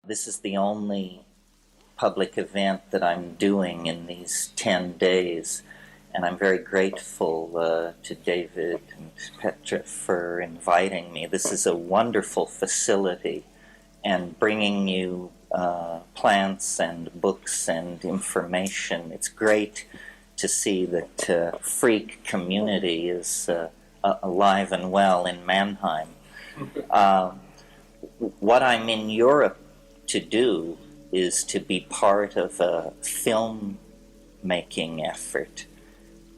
This is the only public event that I'm doing in these 10 days, and I'm very grateful to David and Petra for inviting me. This is a wonderful facility, and bringing you plants and books and information. It's great to see that freak community is alive and well in Mannheim. What I'm in Europe to do is to be part of a film-making effort.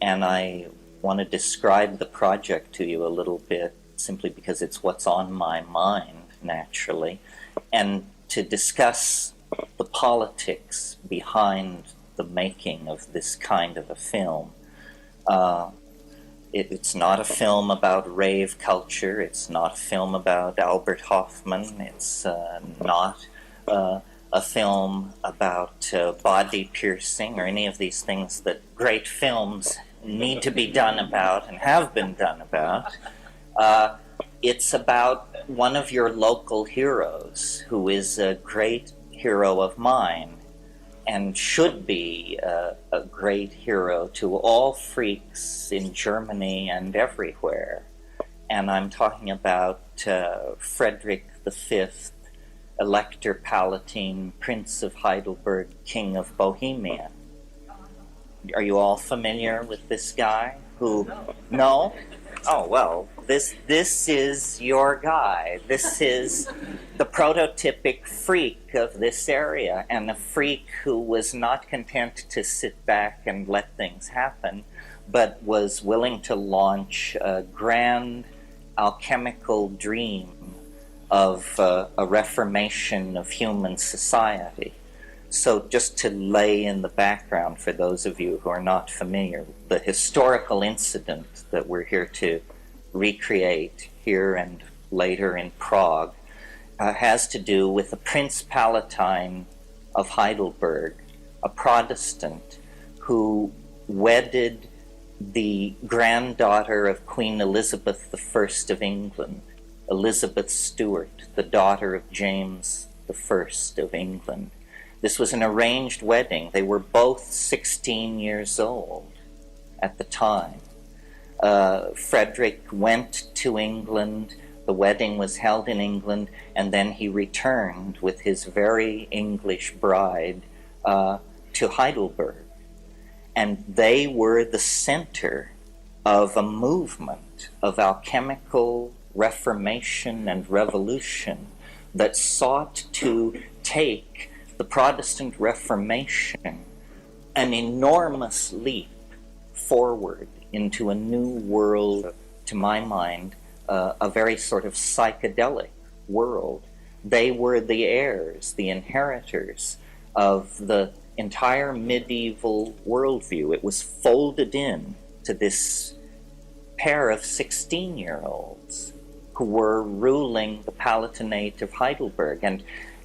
And I want to describe the project to you a little bit, simply because it's what's on my mind, naturally, and to discuss the politics behind the making of this kind of a film. It's not a film about rave culture, it's not a film about Albert Hoffman, it's not a film about body piercing or any of these things that great films need to be done about and have been done about. It's about one of your local heroes who is a great hero of mine and should be a great hero to all freaks in Germany and everywhere. And I'm talking about Frederick V, Elector Palatine, Prince of Heidelberg, King of Bohemia. Are you all familiar with this guy? Who? No? Oh, well, this is your guy. This is the prototypic freak of this area, and a freak who was not content to sit back and let things happen, but was willing to launch a grand alchemical dream of a reformation of human society. So just to lay in the background for those of you who are not familiar, the historical incident that we're here to recreate here and later in Prague has to do with the Prince Palatine of Heidelberg, a Protestant who wedded the granddaughter of Queen Elizabeth I of England, Elizabeth Stuart, the daughter of James I of England. This was an arranged wedding. They were both 16 years old at the time. Frederick went to England. The wedding was held in England, and then he returned with his very English bride to Heidelberg. And they were the center of a movement of alchemical reformation and revolution that sought to take the Protestant Reformation an enormous leap forward into a new world, to my mind, a very sort of psychedelic world. They were the heirs, the inheritors of the entire medieval worldview. It was folded in to this pair of 16-year-olds who were ruling the Palatinate of Heidelberg.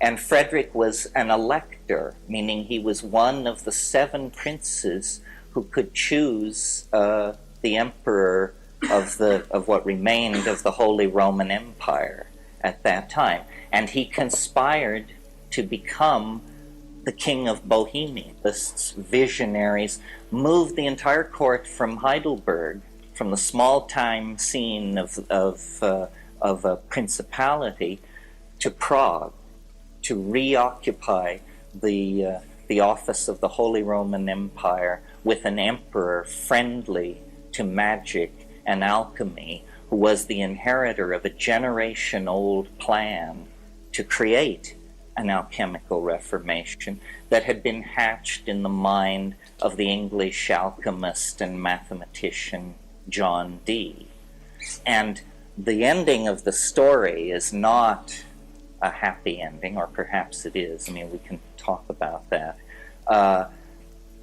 And Frederick was an elector, meaning he was one of the 7 princes who could choose the emperor of what remained of the Holy Roman Empire at that time. And he conspired to become the King of Bohemia. The visionaries moved the entire court from Heidelberg, from the small-time scene of a principality, to Prague, to reoccupy the office of the Holy Roman Empire with an emperor friendly to magic and alchemy, who was the inheritor of a generation-old plan to create an alchemical reformation that had been hatched in the mind of the English alchemist and mathematician John Dee. And the ending of the story is not a happy ending, or perhaps it is. I mean, we can talk about that.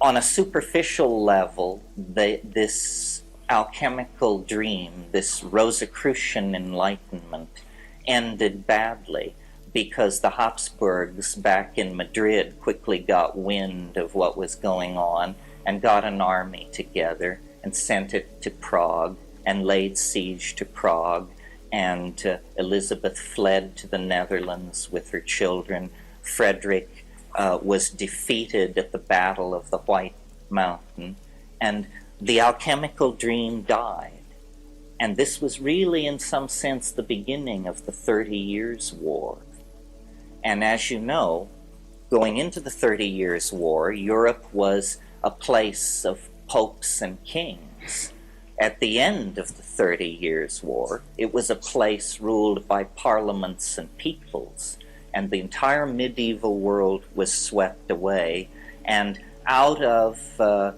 On a superficial level, this alchemical dream, this Rosicrucian enlightenment, ended badly because the Habsburgs back in Madrid quickly got wind of what was going on and got an army together and sent it to Prague and laid siege to Prague, and Elizabeth fled to the Netherlands with her children. Frederick was defeated at the Battle of the White Mountain, and the alchemical dream died. And this was really, in some sense, the beginning of the 30 Years' War. And as you know, going into the 30 Years' War, Europe was a place of popes and kings. At the end of the 30 Years' War, it was a place ruled by parliaments and peoples, and the entire medieval world was swept away, and out of the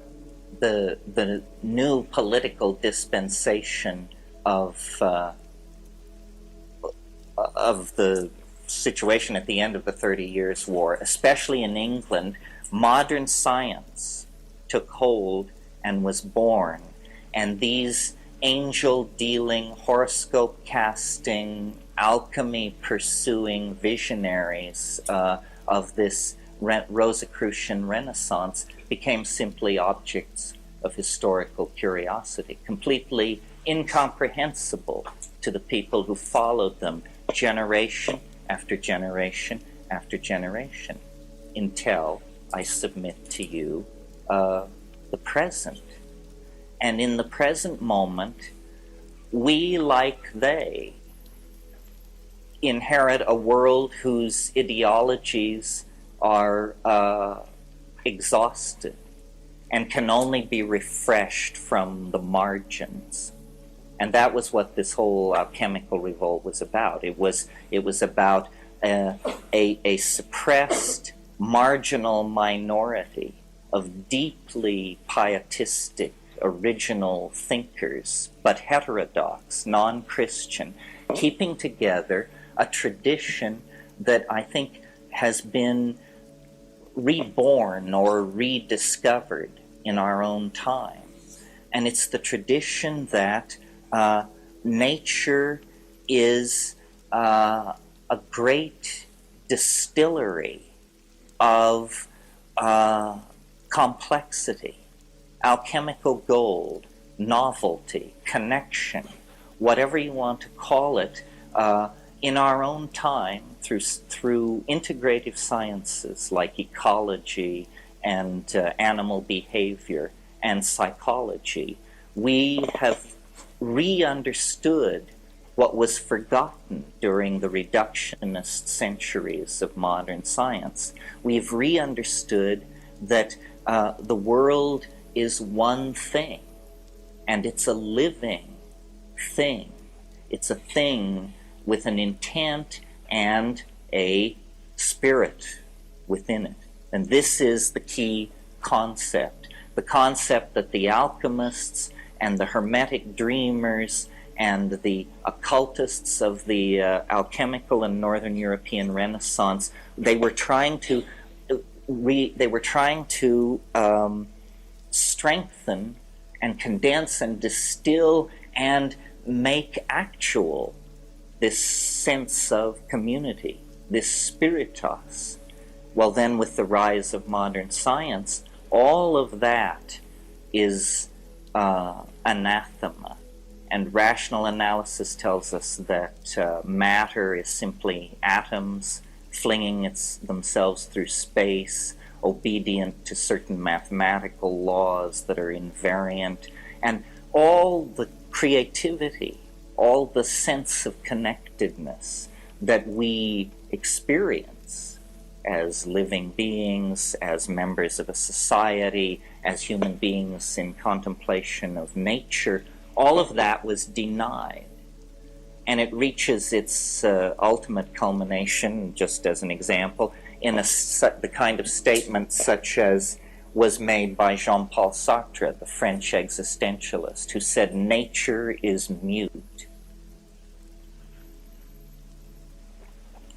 new political dispensation of the situation at the end of the 30 Years' War, especially in England, modern science took hold and was born. And these angel-dealing, horoscope-casting, alchemy-pursuing visionaries of this Rosicrucian Renaissance became simply objects of historical curiosity, completely incomprehensible to the people who followed them generation after generation after generation, until I submit to you the present. And in the present moment, we, like they, inherit a world whose ideologies are exhausted and can only be refreshed from the margins. And that was what this whole alchemical revolt was about. It was about a suppressed, marginal minority of deeply pietistic, original thinkers, but heterodox, non-Christian, keeping together a tradition that I think has been reborn or rediscovered in our own time. And it's the tradition that nature is a great distillery of complexity, alchemical gold, novelty, connection, whatever you want to call it, in our own time through integrative sciences like ecology and animal behavior and psychology. We have re-understood what was forgotten during the reductionist centuries of modern science. We've re-understood that the world is one thing, and it's a living thing. It's a thing with an intent and a spirit within it. And this is the key concept. The concept that the alchemists and the hermetic dreamers and the occultists of the alchemical and Northern European Renaissance, they were trying to strengthen and condense and distill and make actual this sense of community, this spiritus. Well, then with the rise of modern science, all of that is anathema. And rational analysis tells us that matter is simply atoms flinging themselves through space, obedient to certain mathematical laws that are invariant. And all the creativity, all the sense of connectedness that we experience as living beings, as members of a society, as human beings in contemplation of nature, all of that was denied. And it reaches its ultimate culmination, just as an example, in the kind of statement such as was made by Jean-Paul Sartre, the French existentialist, who said, "Nature is mute."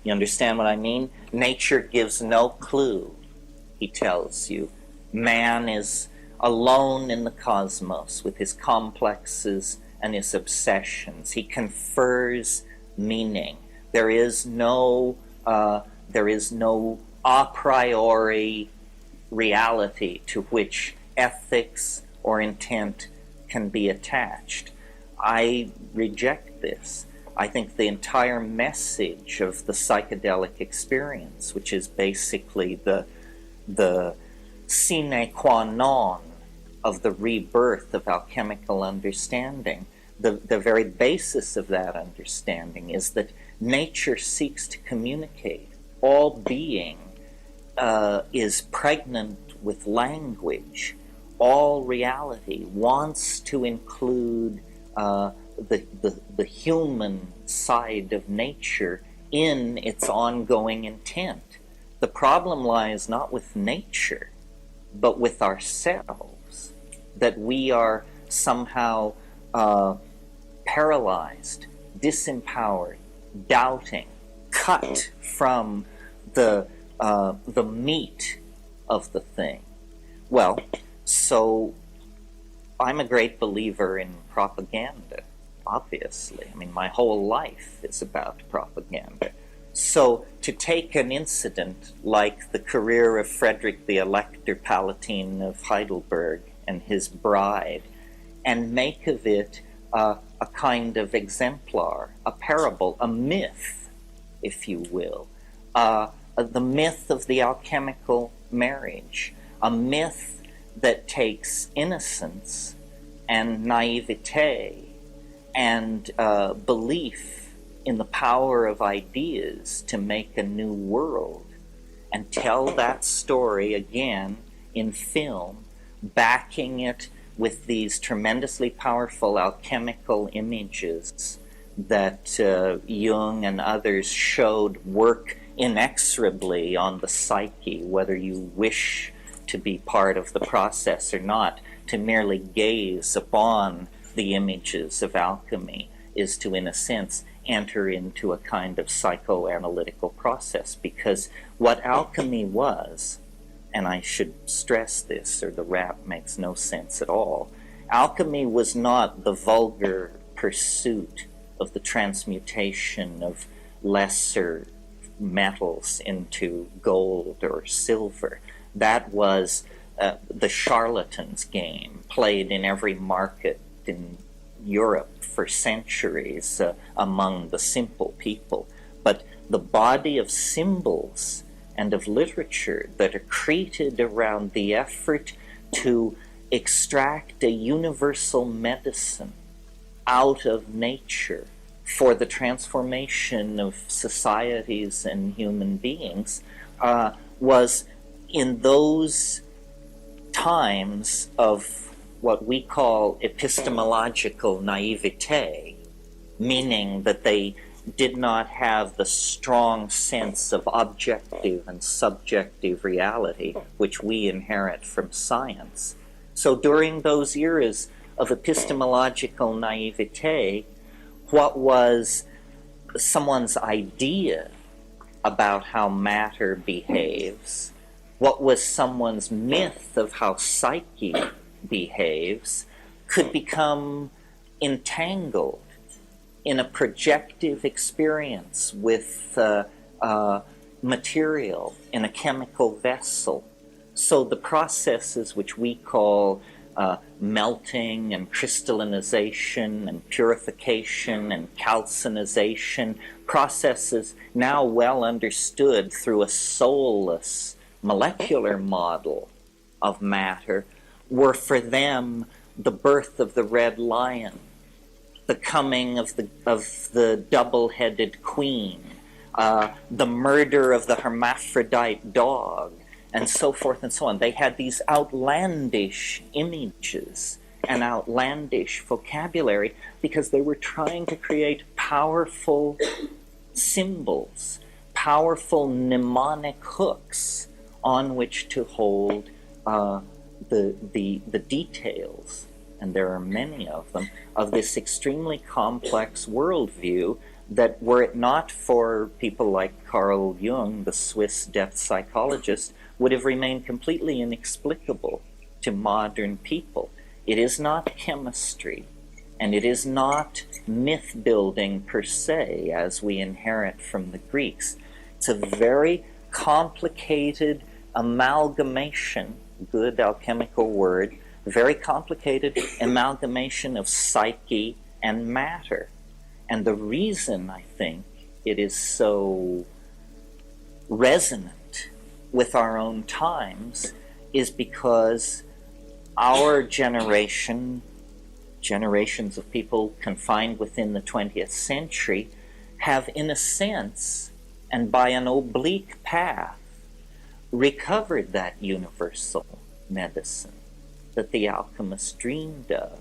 You understand what I mean? Nature gives no clue, he tells you. Man is alone in the cosmos with his complexes and his obsessions. He confers meaning. There is no a priori reality to which ethics or intent can be attached. I reject this. I think the entire message of the psychedelic experience, which is basically the sine qua non of the rebirth of alchemical understanding, the very basis of that understanding is that nature seeks to communicate. All being is pregnant with language. All reality wants to include the human side of nature in its ongoing intent. The problem lies not with nature, but with ourselves, that we are somehow paralyzed, disempowered, doubting, cut from the meat of the thing. Well, so I'm a great believer in propaganda, obviously. I mean, my whole life is about propaganda. So to take an incident like the career of Frederick the Elector Palatine of Heidelberg and his bride, and make of it a kind of exemplar, a parable, a myth, if you will, the myth of the alchemical marriage, a myth that takes innocence and naivete and belief in the power of ideas to make a new world, and tell that story again in film, backing it with these tremendously powerful alchemical images that Jung and others showed work inexorably on the psyche, whether you wish to be part of the process or not. To merely gaze upon the images of alchemy is to, in a sense, enter into a kind of psychoanalytical process, because what alchemy was, and I should stress this or the rap makes no sense at all, alchemy was not the vulgar pursuit of the transmutation of lesser metals into gold or silver. That was the charlatan's game, played in every market in Europe for centuries among the simple people. But the body of symbols and of literature that accreted around the effort to extract a universal medicine out of nature for the transformation of societies and human beings was in those times of what we call epistemological naivete, meaning that they did not have the strong sense of objective and subjective reality which we inherit from science. So during those eras of epistemological naivete, what was someone's idea about how matter behaves, what was someone's myth of how psyche behaves, could become entangled in a projective experience with material in a chemical vessel. So the processes which we call melting and crystallization and purification and calcinization, processes now well understood through a soulless molecular model of matter, were for them the birth of the red lion, the coming of the double-headed queen, the murder of the hermaphrodite dog, and so forth and so on. They had these outlandish images and outlandish vocabulary because they were trying to create powerful symbols, powerful mnemonic hooks on which to hold the details, and there are many of them, of this extremely complex worldview that, were it not for people like Carl Jung, the Swiss depth psychologist, would have remained completely inexplicable to modern people. It is not chemistry, and it is not myth-building per se, as we inherit from the Greeks. It's a very complicated amalgamation, good alchemical word, very complicated amalgamation of psyche and matter. And the reason I think it is so resonant with our own times is because our generation, generations of people confined within the 20th century, have in a sense, and by an oblique path, recovered that universal medicine that the alchemists dreamed of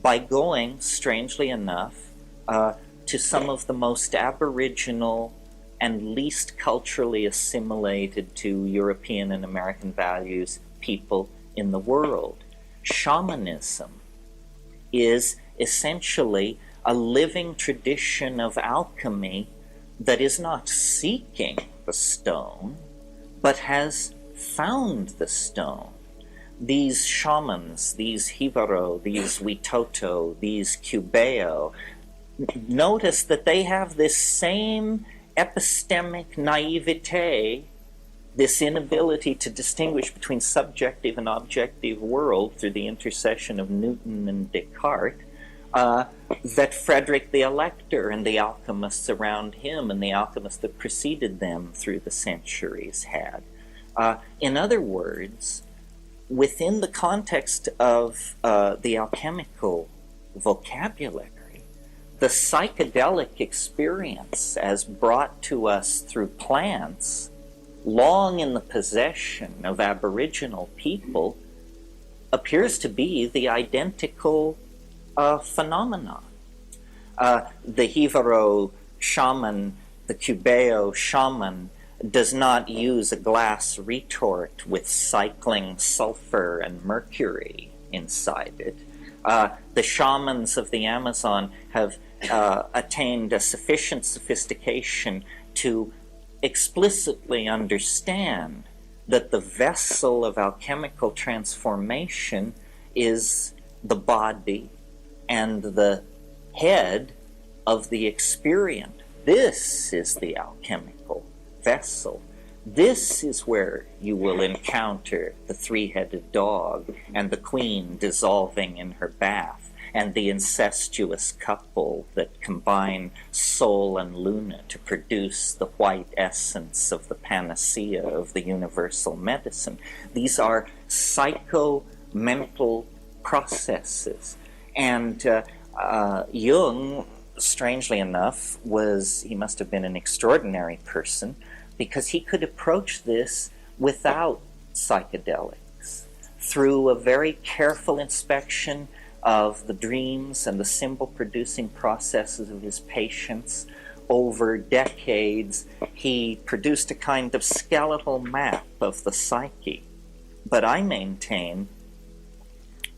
by going, strangely enough, to some of the most aboriginal and least culturally assimilated to European and American values people in the world. Shamanism is essentially a living tradition of alchemy that is not seeking the stone, but has found the stone. These shamans, these Hivaro, these Witoto, these Cubeo, notice that they have this same epistemic naivete, this inability to distinguish between subjective and objective world through the intercession of Newton and Descartes, that Frederick the Elector and the alchemists around him and the alchemists that preceded them through the centuries had. In other words, within the context of the alchemical vocabulary, the psychedelic experience as brought to us through plants, long in the possession of Aboriginal people, appears to be the identical phenomenon. The Hivaro shaman, the Cubeo shaman, does not use a glass retort with cycling sulfur and mercury inside it. The shamans of the Amazon have attained a sufficient sophistication to explicitly understand that the vessel of alchemical transformation is the body and the head of the experient. This is the alchemical vessel. This is where you will encounter the three-headed dog and the queen dissolving in her bath and the incestuous couple that combine Sol and Luna to produce the white essence of the panacea of the universal medicine. These are psycho-mental processes. And Jung, strangely enough, he must have been an extraordinary person because he could approach this without psychedelics, through a very careful inspection of the dreams and the symbol-producing processes of his patients. Over decades, he produced a kind of skeletal map of the psyche. But I maintain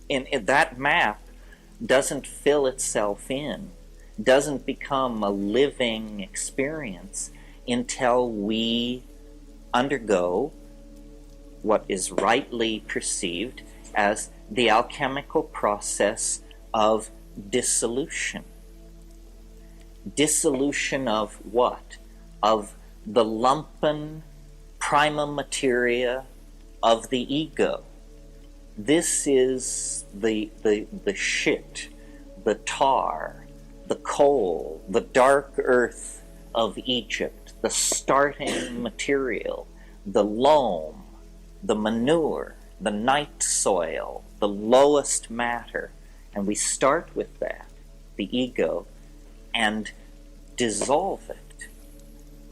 that map doesn't fill itself in, doesn't become a living experience until we undergo what is rightly perceived as the alchemical process of dissolution. Dissolution of what? Of the lumpen prima materia of the ego. This is the shit, the tar, the coal, the dark earth of Egypt, the starting material, the loam, the manure, the night soil, the lowest matter. And we start with that, the ego, and dissolve it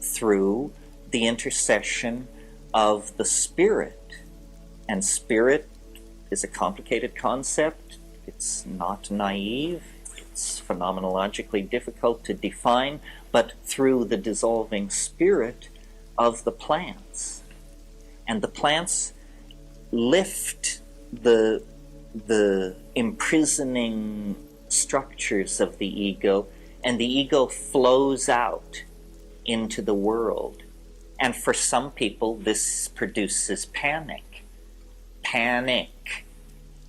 through the intercession of the spirit. And spirit is a complicated concept. It's not naive. It's phenomenologically difficult to define, but through the dissolving spirit of the plants. And the plants lift the imprisoning structures of the ego, and the ego flows out into the world. And for some people, this produces panic. Panic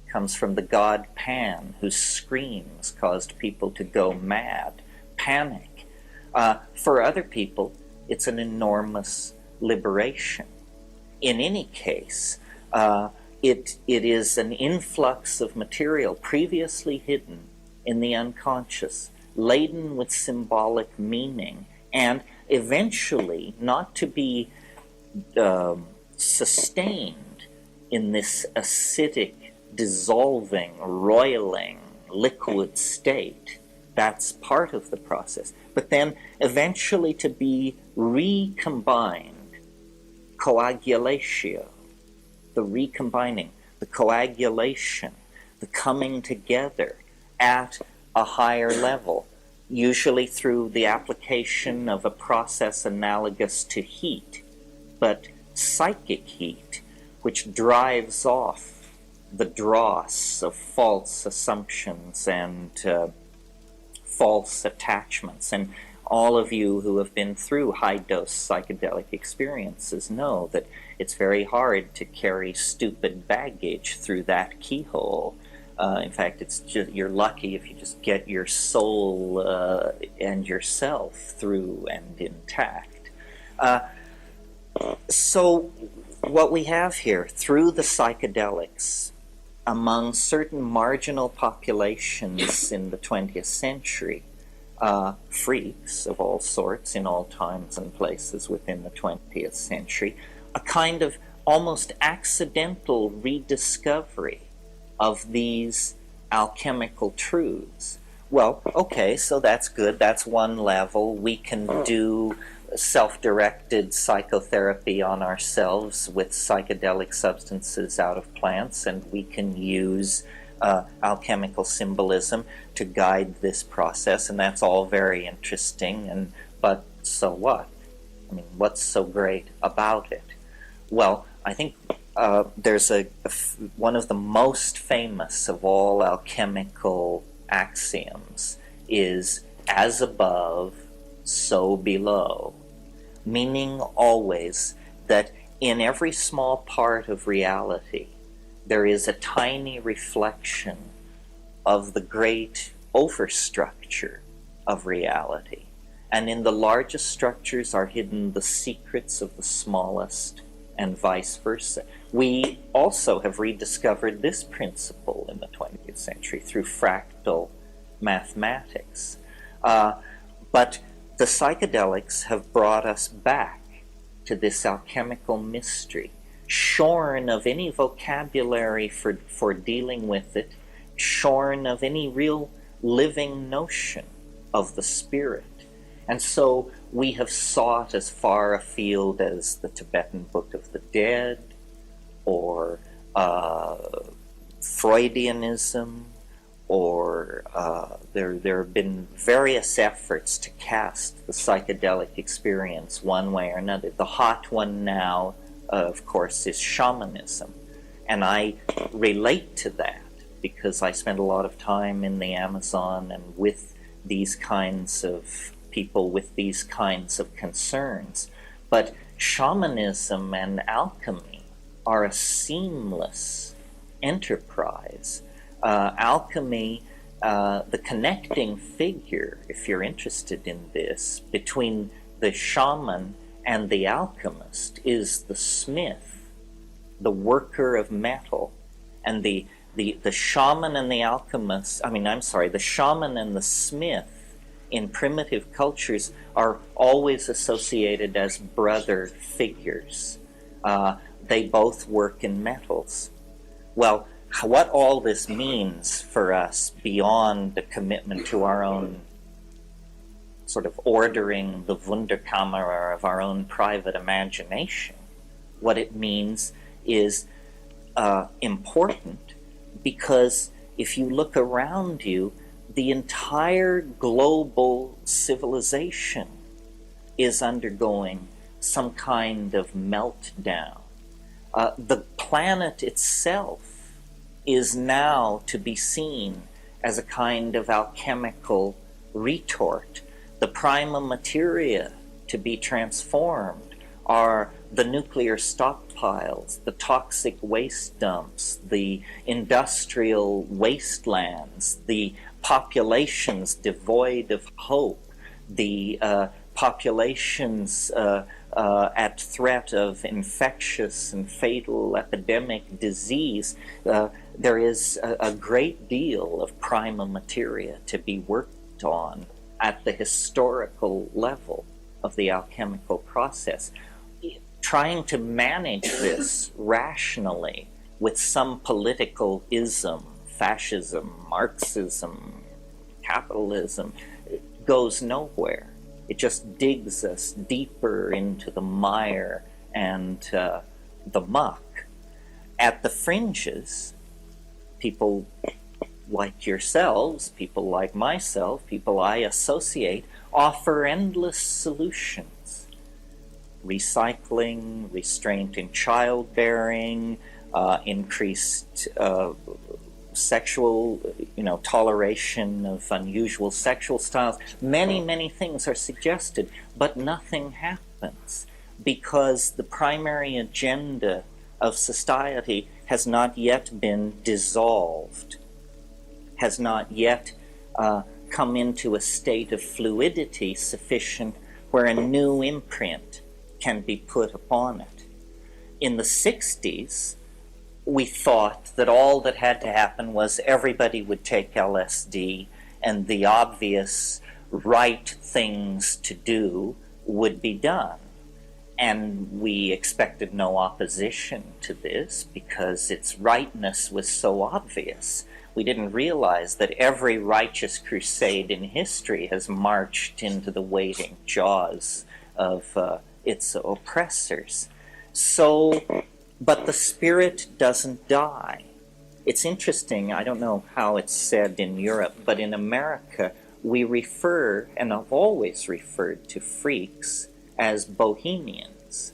comes from the god Pan, whose screams caused people to go mad. Panic. For other people, it's an enormous liberation. In any case, it is an influx of material previously hidden in the unconscious laden with symbolic meaning, and eventually not to be sustained in this acidic, dissolving, roiling, liquid state. That's part of the process. But then eventually to be recombined, coagulatio, the recombining, the coagulation, the coming together at a higher level, usually through the application of a process analogous to heat, but psychic heat, which drives off the dross of false assumptions and false attachments. And all of you who have been through high-dose psychedelic experiences know that it's very hard to carry stupid baggage through that keyhole. In fact, it's just, you're lucky if you just get your soul and yourself through and intact. So what we have here, through the psychedelics, among certain marginal populations in the 20th century, freaks of all sorts in all times and places within the 20th century, a kind of almost accidental rediscovery of these alchemical truths. Well, okay, so that's good. That's one level. We can do self-directed psychotherapy on ourselves with psychedelic substances out of plants, and we can use alchemical symbolism to guide this process, and that's all very interesting. But so what? I mean, what's so great about it? Well, I think there's one of the most famous of all alchemical axioms is as above, so below, meaning always that in every small part of reality there is a tiny reflection of the great overstructure of reality, and in the largest structures are hidden the secrets of the smallest, and vice versa. We also have rediscovered this principle in the 20th century through fractal mathematics. But the psychedelics have brought us back to this alchemical mystery, shorn of any vocabulary for dealing with it, shorn of any real living notion of the spirit. And so we have sought as far afield as the Tibetan Book of the Dead, or Freudianism, or there have been various efforts to cast the psychedelic experience one way or another. The hot one now, of course, is shamanism. And I relate to that because I spend a lot of time in the Amazon and with these kinds of people with these kinds of concerns. But shamanism and alchemy are a seamless enterprise. Alchemy, the connecting figure, if you're interested in this, between the shaman and the alchemist is the smith, the worker of metal. And the shaman and the alchemist, the shaman and the smith in primitive cultures are always associated as brother figures. They both work in metals. Well, what all this means for us beyond the commitment to our own sort of ordering the Wunderkammer of our own private imagination, what it means is important, because if you look around you, the entire global civilization is undergoing some kind of meltdown. The planet itself is now to be seen as a kind of alchemical retort. The prima materia to be transformed are the nuclear stockpiles, the toxic waste dumps, the industrial wastelands, the populations devoid of hope, the populations at threat of infectious and fatal epidemic disease. There is a great deal of prima materia to be worked built on at the historical level of the alchemical process. Trying to manage this rationally with some political ism, fascism, Marxism, capitalism, goes nowhere. It just digs us deeper into the mire and the muck. At the fringes, people like yourselves, people like myself, people I associate, offer endless solutions. Recycling, restraint in childbearing, increased sexual, toleration of unusual sexual styles. Many things are suggested, but nothing happens because the primary agenda of society has not yet been dissolved, has not yet come into a state of fluidity sufficient where a new imprint can be put upon it. In the 60s, we thought that all that had to happen was everybody would take LSD and the obvious right things to do would be done. And we expected no opposition to this because its rightness was so obvious. We didn't realize that every righteous crusade in history has marched into the waiting jaws of its oppressors. But the spirit doesn't die. It's interesting, I don't know how it's said in Europe, but in America we refer, and I've always referred to freaks as Bohemians.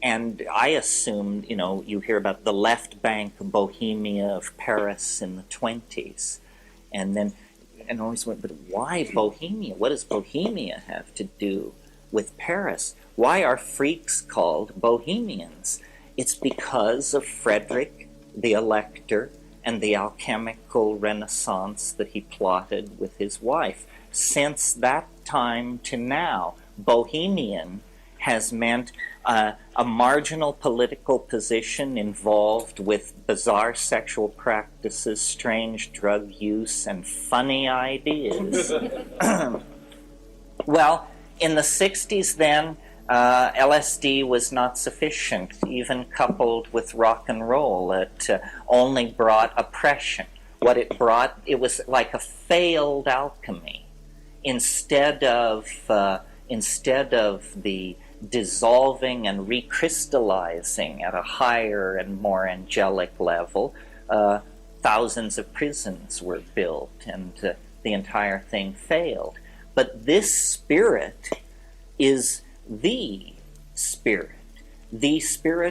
And I assumed, you hear about the left bank Bohemia of Paris in the 20s. And always went, but why Bohemia? What does Bohemia have to do with Paris? Why are freaks called Bohemians? It's because of Frederick the Elector and the alchemical renaissance that he plotted with his wife. Since that time to now, Bohemian has meant a marginal political position involved with bizarre sexual practices, strange drug use, and funny ideas. Well, in the 60s then, LSD was not sufficient, even coupled with rock and roll. It only brought oppression. What it brought, it was like a failed alchemy. Instead of the dissolving and recrystallizing at a higher and more angelic level, thousands of prisons were built and the entire thing failed. But this spirit is the spirit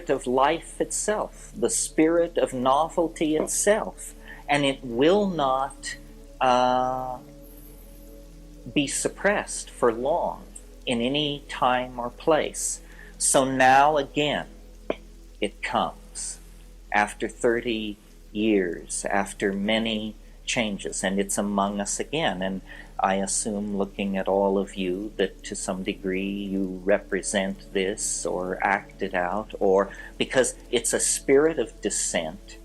of life itself, the spirit of novelty itself, and it will not be suppressed for long in any time or place. So now again, it comes after 30 years, after many changes, and it's among us again. And I assume, looking at all of you, that to some degree you represent this or act it out, or because it's a spirit of dissent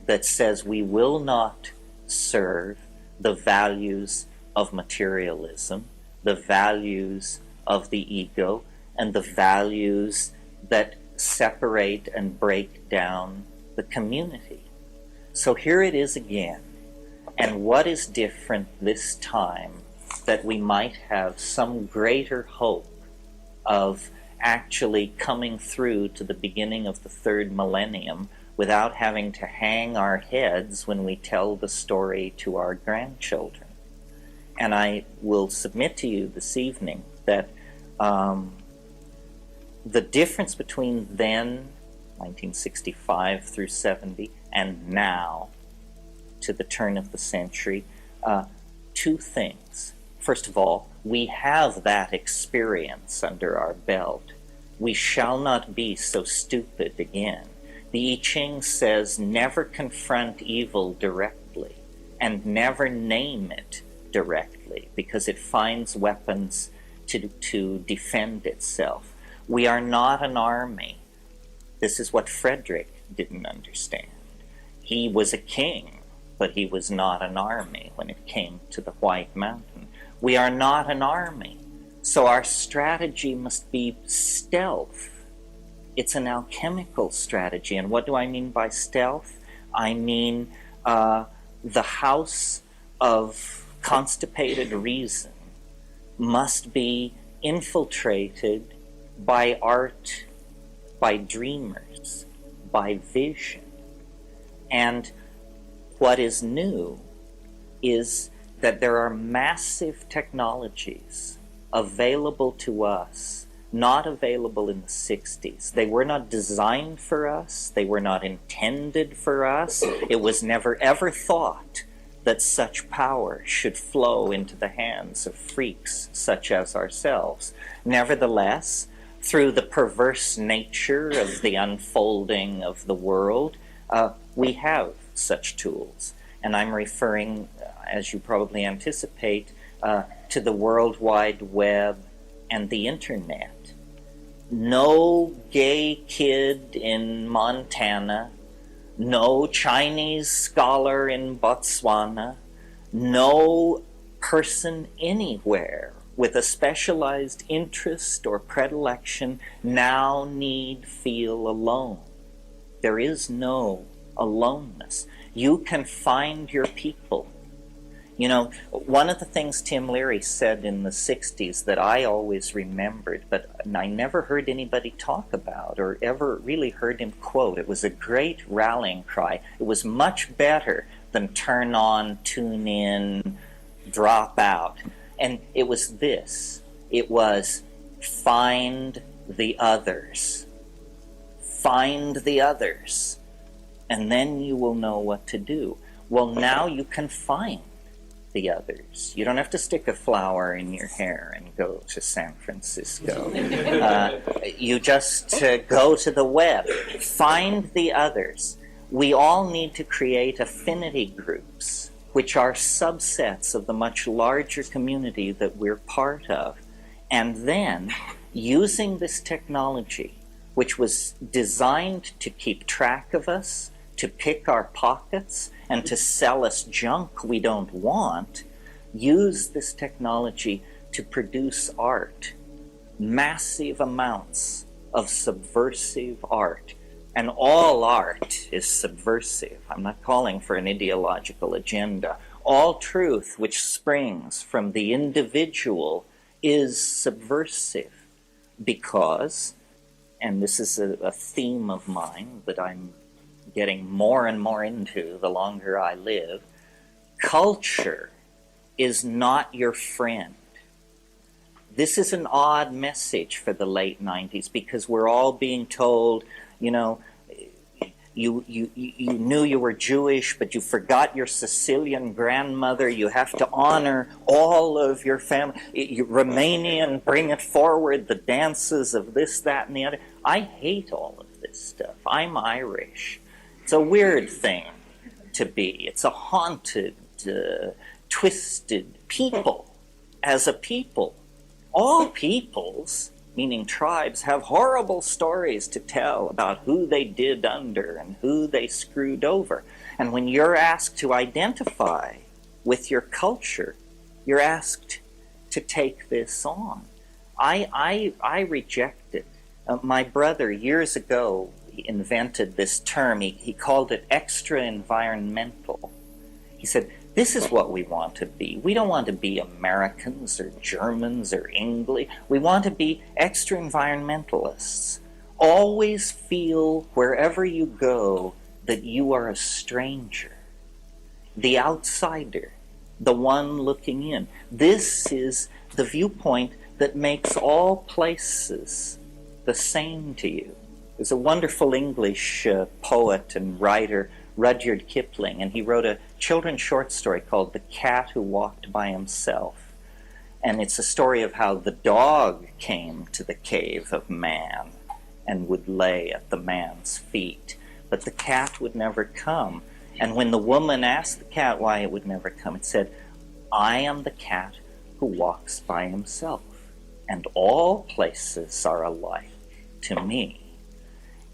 that says we will not serve the values of materialism, the values of the ego, and the values that separate and break down the community. So here it is again. And what is different this time that we might have some greater hope of actually coming through to the beginning of the third millennium without having to hang our heads when we tell the story to our grandchildren? And I will submit to you this evening that the difference between then, 1965 through 70, and now, to the turn of the century, two things. First of all, we have that experience under our belt. We shall not be so stupid again. The I Ching says never confront evil directly and never name it directly, because it finds weapons to defend itself. We are not an army. This is what Frederick didn't understand. He was a king, but he was not an army when it came to the White Mountain. We are not an army, so our strategy must be stealth. It's an alchemical strategy, and what do I mean by stealth? I mean the house of constipated reason must be infiltrated by art, by dreamers, by vision. And what is new is that there are massive technologies available to us, not available in the 60s. They were not designed for us. They were not intended for us. It was never ever thought that such power should flow into the hands of freaks such as ourselves. Nevertheless, through the perverse nature of the unfolding of the world, we have such tools. And I'm referring, as you probably anticipate, to the World Wide Web and the Internet. No gay kid in Montana, no Chinese scholar in Botswana, no person anywhere with a specialized interest or predilection now need feel alone. There is no aloneness. You can find your people. You know, one of the things Tim Leary said in the 60s that I always remembered, but I never heard anybody talk about or ever really heard him quote. It was a great rallying cry. It was much better than turn on, tune in, drop out. And it was this. It was find the others. Find the others. And then you will know what to do. Well, now you can find the others. You don't have to stick a flower in your hair and go to San Francisco. You just go to the web. Find the others. We all need to create affinity groups, which are subsets of the much larger community that we're part of. And then, using this technology, which was designed to keep track of us, to pick our pockets, and to sell us junk we don't want, use this technology to produce art, massive amounts of subversive art. And all art is subversive. I'm not calling for an ideological agenda. All truth which springs from the individual is subversive because, and this is a theme of mine that I'm getting more and more into the longer I live, culture is not your friend. This is an odd message for the late 90s because we're all being told, you know, you knew you were Jewish, but you forgot your Sicilian grandmother. You have to honor all of your family. Romanian, bring it forward, the dances of this, that, and the other. I hate all of this stuff. I'm Irish. It's a weird thing to be. It's a haunted, twisted people. As a people, all peoples, meaning tribes, have horrible stories to tell about who they did under and who they screwed over. And when you're asked to identify with your culture, you're asked to take this on. I reject it. My brother, years ago, invented this term. He called it extra-environmental. He said, this is what we want to be. We don't want to be Americans or Germans or English. We want to be extra-environmentalists. Always feel wherever you go that you are a stranger, the outsider, the one looking in. This is the viewpoint that makes all places the same to you. There's a wonderful English poet and writer, Rudyard Kipling, and he wrote a children's short story called The Cat Who Walked by Himself. And it's a story of how the dog came to the cave of man and would lay at the man's feet. But the cat would never come. And when the woman asked the cat why it would never come, it said, I am the cat who walks by himself, and all places are alike to me.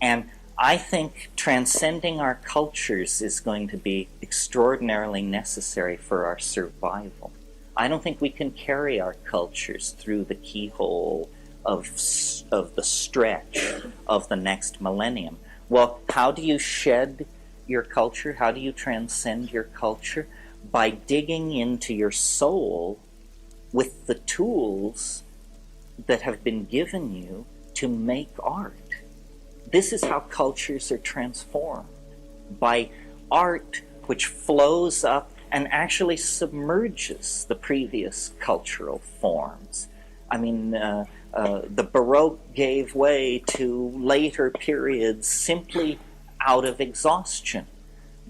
And I think transcending our cultures is going to be extraordinarily necessary for our survival. I don't think we can carry our cultures through the keyhole of the stretch of the next millennium. Well, how do you shed your culture? How do you transcend your culture? By digging into your soul with the tools that have been given you to make art. This is how cultures are transformed, by art which flows up and actually submerges the previous cultural forms. I mean, the Baroque gave way to later periods simply out of exhaustion.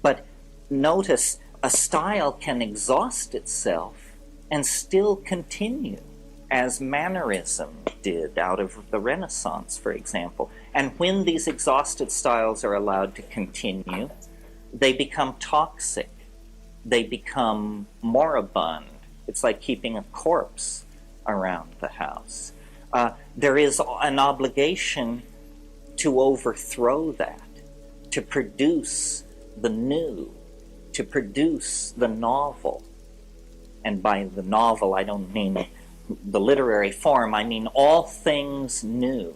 But notice, a style can exhaust itself and still continue, as mannerism did out of the Renaissance, for example. And when these exhausted styles are allowed to continue, they become toxic. They become moribund. It's like keeping a corpse around the house. There is an obligation to overthrow that, to produce the new, to produce the novel. And by the novel, I don't mean the literary form, I mean all things new.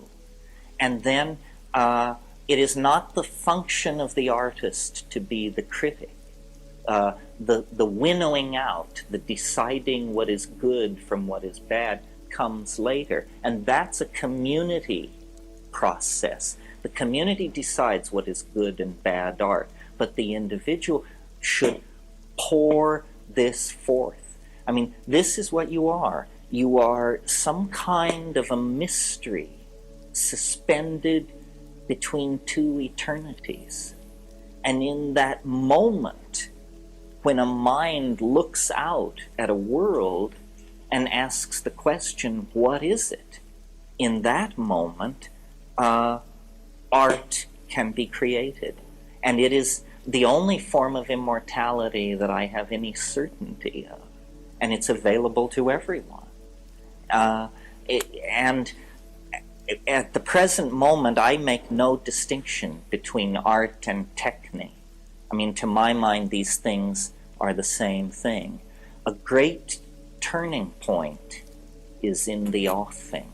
And then it is not the function of the artist to be the critic. The winnowing out, the deciding what is good from what is bad comes later. And that's a community process. The community decides what is good and bad art, but the individual should pour this forth. I mean, this is what you are. You are some kind of a mystery suspended between two eternities. And in that moment, when a mind looks out at a world and asks the question, what is it? In that moment, art can be created. And it is the only form of immortality that I have any certainty of. And it's available to everyone. And at the present moment, I make no distinction between art and technique. I mean, to my mind, these things are the same thing. A great turning point is in the offing.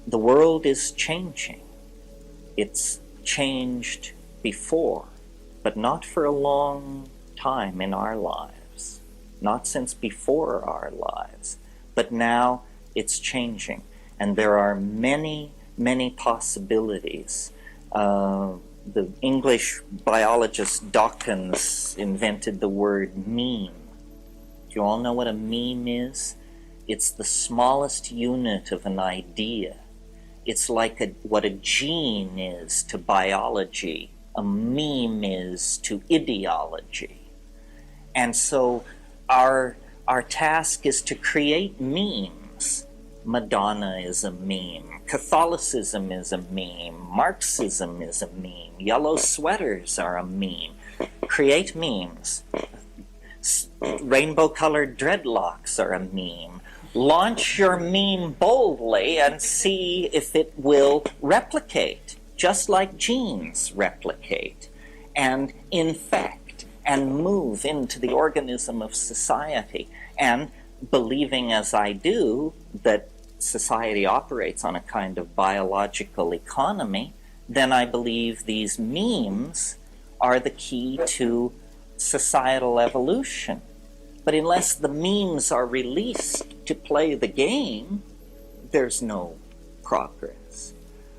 The world is changing. It's changed before, but not for a long time in our lives. Not since before our lives. But now it's changing. And there are many, many possibilities. The English biologist Dawkins invented the word meme. Do you all know what a meme is? It's the smallest unit of an idea. It's like what a gene is to biology, a meme is to ideology. And so our task is to create memes. Madonna is a meme. Catholicism is a meme. Marxism is a meme. Yellow sweaters are a meme. Create memes. Rainbow-colored dreadlocks are a meme. Launch your meme boldly and see if it will replicate, just like genes replicate, and infect and move into the organism of society. And believing as I do that society operates on a kind of biological economy, then I believe these memes are the key to societal evolution. But unless the memes are released to play the game, there's no progress.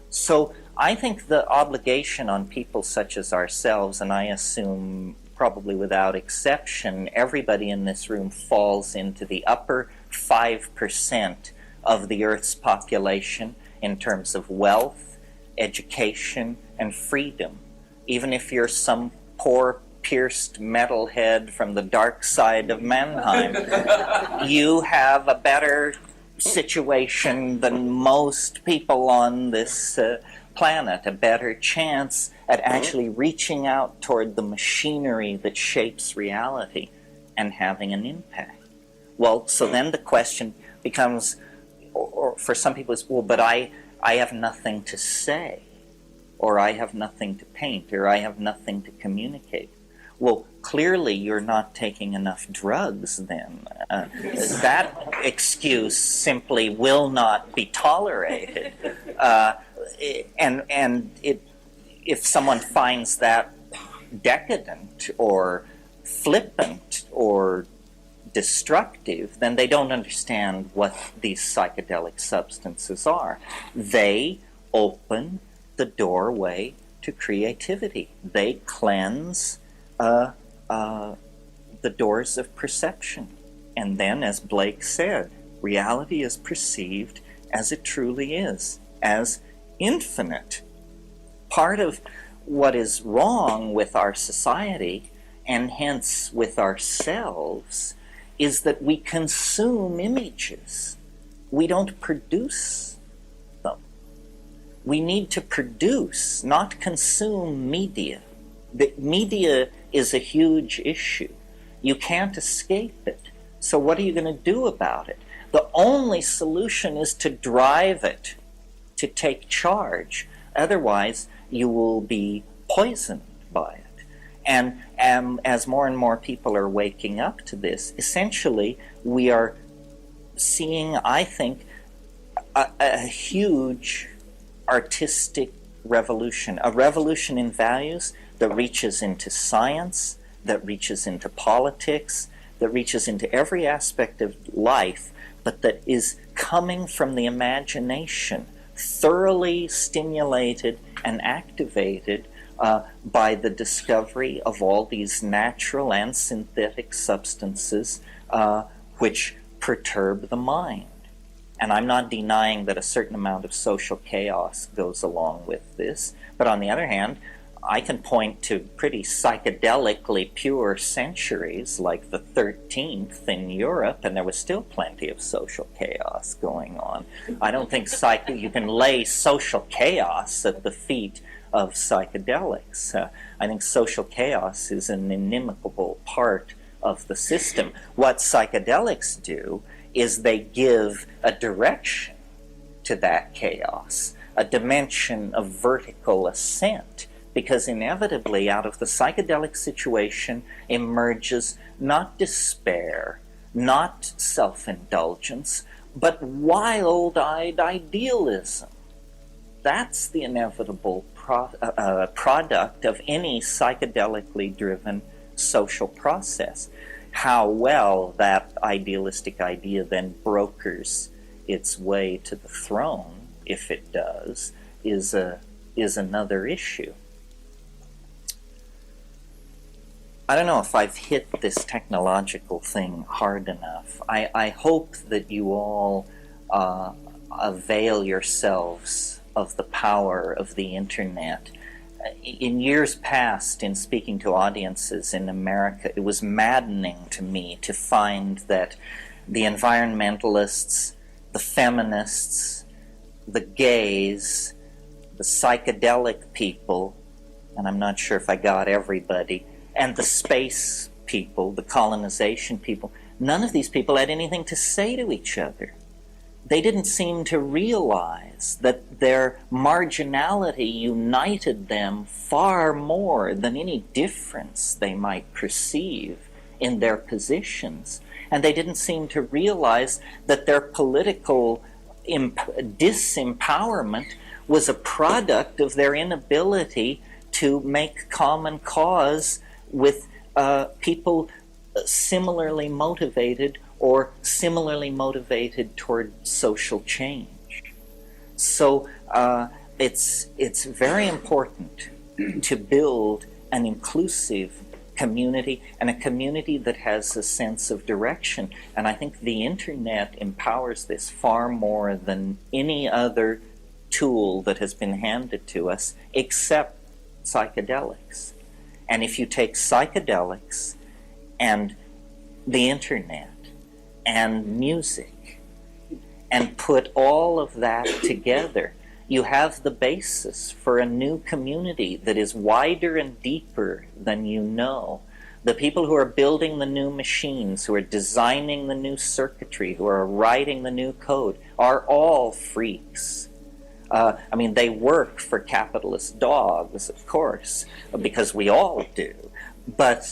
So I think the obligation on people such as ourselves, and I assume probably without exception, everybody in this room falls into the upper 5% of the Earth's population in terms of wealth, education, and freedom. Even if you're some poor, pierced metalhead from the dark side of Mannheim, you have a better situation than most people on this planet, a better chance at actually reaching out toward the machinery that shapes reality and having an impact. Well, so then the question becomes, or for some people it's, well, but I have nothing to say. or I have nothing to paint, or I have nothing to communicate. Well, clearly you're not taking enough drugs then. That excuse simply will not be tolerated. If someone finds that decadent or flippant or destructive, then they don't understand what these psychedelic substances are. They open the doorway to creativity. They cleanse the doors of perception. And then, as Blake said, reality is perceived as it truly is, as infinite. Part of what is wrong with our society, and hence with ourselves, is that we consume images. We don't produce them. We need to produce, not consume media. The media is a huge issue. You can't escape it. So what are you going to do about it? The only solution is to drive it, to take charge. Otherwise, you will be poisoned by it. And as more and more people are waking up to this, essentially we are seeing, I think, a huge artistic revolution, a revolution in values that reaches into science, that reaches into politics, that reaches into every aspect of life, but that is coming from the imagination, thoroughly stimulated and activated by the discovery of all these natural and synthetic substances which perturb the mind. And I'm not denying that a certain amount of social chaos goes along with this, but on the other hand, I can point to pretty psychedelically pure centuries like the 13th in Europe, and there was still plenty of social chaos going on. I don't think you can lay social chaos at the feet of psychedelics. I think social chaos is an inimical part of the system. What psychedelics do is they give a direction to that chaos, a dimension of vertical ascent, because inevitably out of the psychedelic situation emerges not despair, not self-indulgence, but wild-eyed idealism. That's the inevitable product of any psychedelically driven social process. How well that idealistic idea then brokers its way to the throne, if it does, is another issue. I don't know if I've hit this technological thing hard enough. I hope that you all avail yourselves of the power of the internet. In years past, in speaking to audiences in America, it was maddening to me to find that the environmentalists, the feminists, the gays, the psychedelic people, and I'm not sure if I got everybody, and the space people, the colonization people, none of these people had anything to say to each other. They didn't seem to realize that their marginality united them far more than any difference they might perceive in their positions. And they didn't seem to realize that their political disempowerment was a product of their inability to make common cause with people similarly motivated or similarly motivated toward social change. So it's very important to build an inclusive community, and a community that has a sense of direction. And I think the internet empowers this far more than any other tool that has been handed to us, except psychedelics. And if you take psychedelics and the internet and music and put all of that together, you have the basis for a new community that is wider and deeper than you know. The people who are building the new machines, who are designing the new circuitry, who are writing the new code, are all freaks. I mean, they work for capitalist dogs, of course, because we all do. But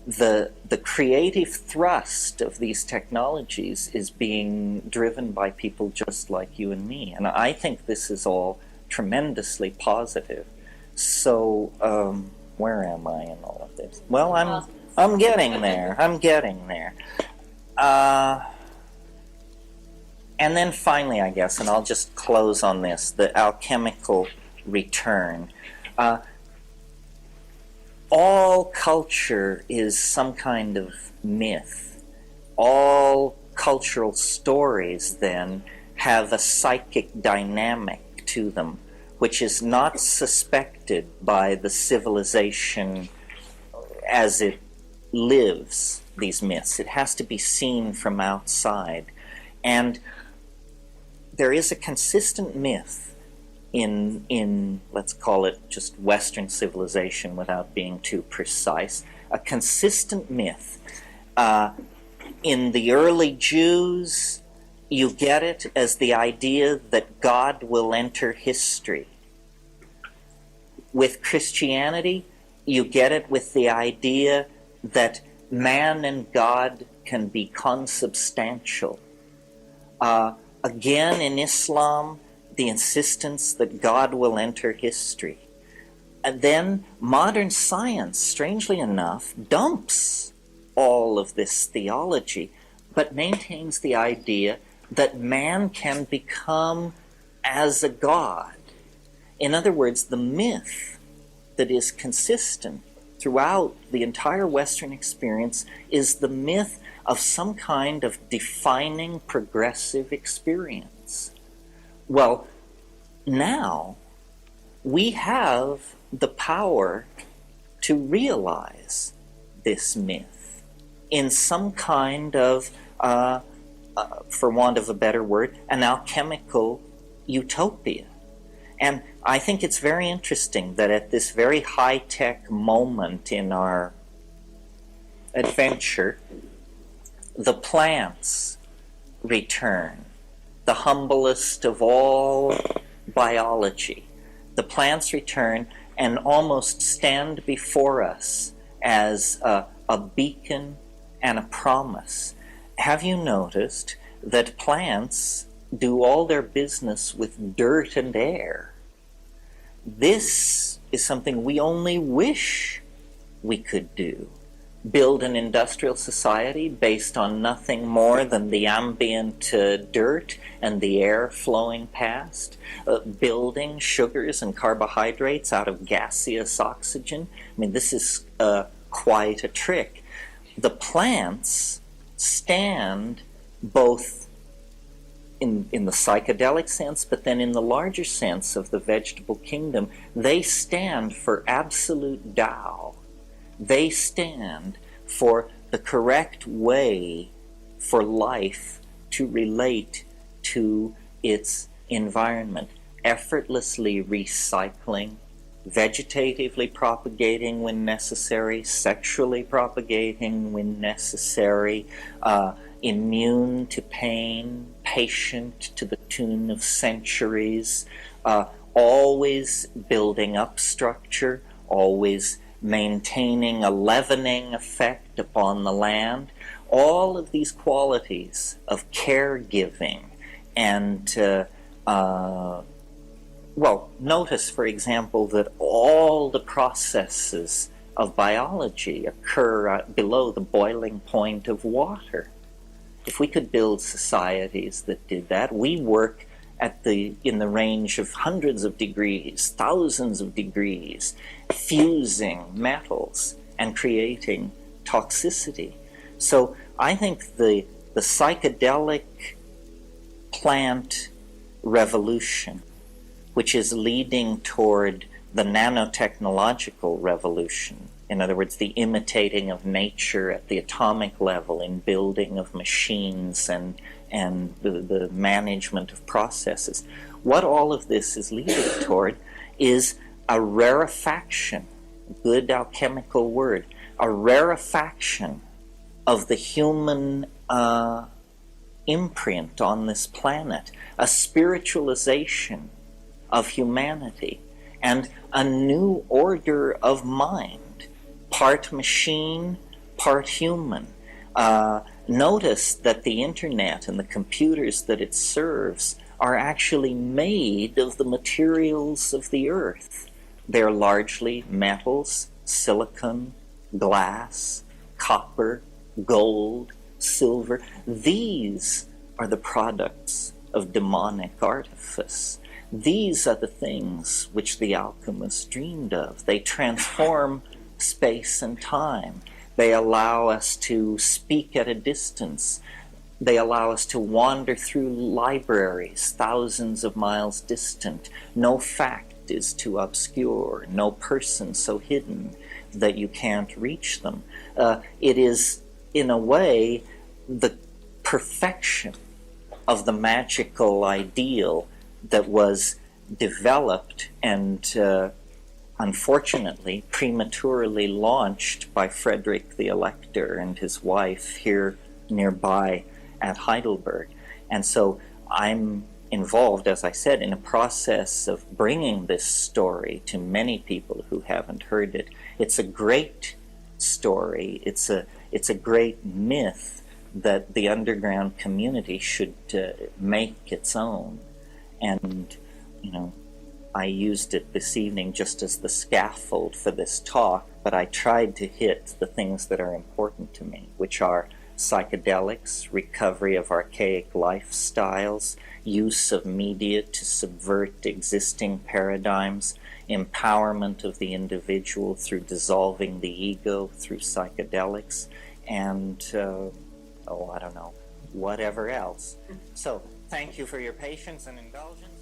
the creative thrust of these technologies is being driven by people just like you and me. And I think this is all tremendously positive. So, where am I in all of this? Well, I'm getting there. I'm getting there. And then finally, I guess, and I'll just close on this, the alchemical return. All culture is some kind of myth. All cultural stories, then, have a psychic dynamic to them, which is not suspected by the civilization as it lives these myths. It has to be seen from outside. And there is a consistent myth in let's call it just Western civilization without being too precise, a consistent myth. In the early Jews, you get it as the idea that God will enter history. With Christianity, you get it with the idea that man and God can be consubstantial. Again, in Islam, the insistence that God will enter history. And then modern science, strangely enough, dumps all of this theology, but maintains the idea that man can become as a god. In other words, the myth that is consistent throughout the entire Western experience is the myth of some kind of defining progressive experience. Well, now we have the power to realize this myth in some kind of, for want of a better word, an alchemical utopia. And I think it's very interesting that at this very high-tech moment in our adventure, the plants return, the humblest of all biology. The plants return and almost stand before us as a beacon and a promise. Have you noticed that plants do all their business with dirt and air? This is something we only wish we could do. Build an industrial society based on nothing more than the ambient dirt and the air flowing past, building sugars and carbohydrates out of gaseous oxygen. I mean, this is quite a trick. The plants stand both in the psychedelic sense, but then in the larger sense of the vegetable kingdom, they stand for absolute Tao. They stand for the correct way for life to relate to its environment, effortlessly recycling, vegetatively propagating when necessary, sexually propagating when necessary, immune to pain, patient to the tune of centuries, always building up structure, always maintaining a leavening effect upon the land. All of these qualities of caregiving and, well, notice, for example, that all the processes of biology occur below the boiling point of water. If we could build societies that did that, we work in the range of hundreds of degrees, thousands of degrees, fusing metals and creating toxicity. So I think the psychedelic plant revolution, which is leading toward the nanotechnological revolution, in other words, the imitating of nature at the atomic level in building of machines and the management of processes. What all of this is leading toward is a rarefaction, good alchemical word, a rarefaction of the human imprint on this planet, a spiritualization of humanity, and a new order of mind, part machine, part human. Notice that the internet and the computers that it serves are actually made of the materials of the earth. They're largely metals, silicon, glass, copper, gold, silver. These are the products of demonic artifice. These are the things which the alchemists dreamed of. They transform space and time. They allow us to speak at a distance. They allow us to wander through libraries thousands of miles distant. No fact is too obscure, no person so hidden that you can't reach them. It is, in a way, the perfection of the magical ideal that was developed and unfortunately prematurely launched by Frederick the Elector and his wife here nearby at Heidelberg. And so I'm involved, as I said, in a process of bringing this story to many people who haven't heard it. It's a great story. It's a great myth that the underground community should make its own. And, you know, I used it this evening just as the scaffold for this talk, but I tried to hit the things that are important to me, which are psychedelics, recovery of archaic lifestyles, use of media to subvert existing paradigms, empowerment of the individual through dissolving the ego through psychedelics, and, I don't know, whatever else. So, thank you for your patience and indulgence.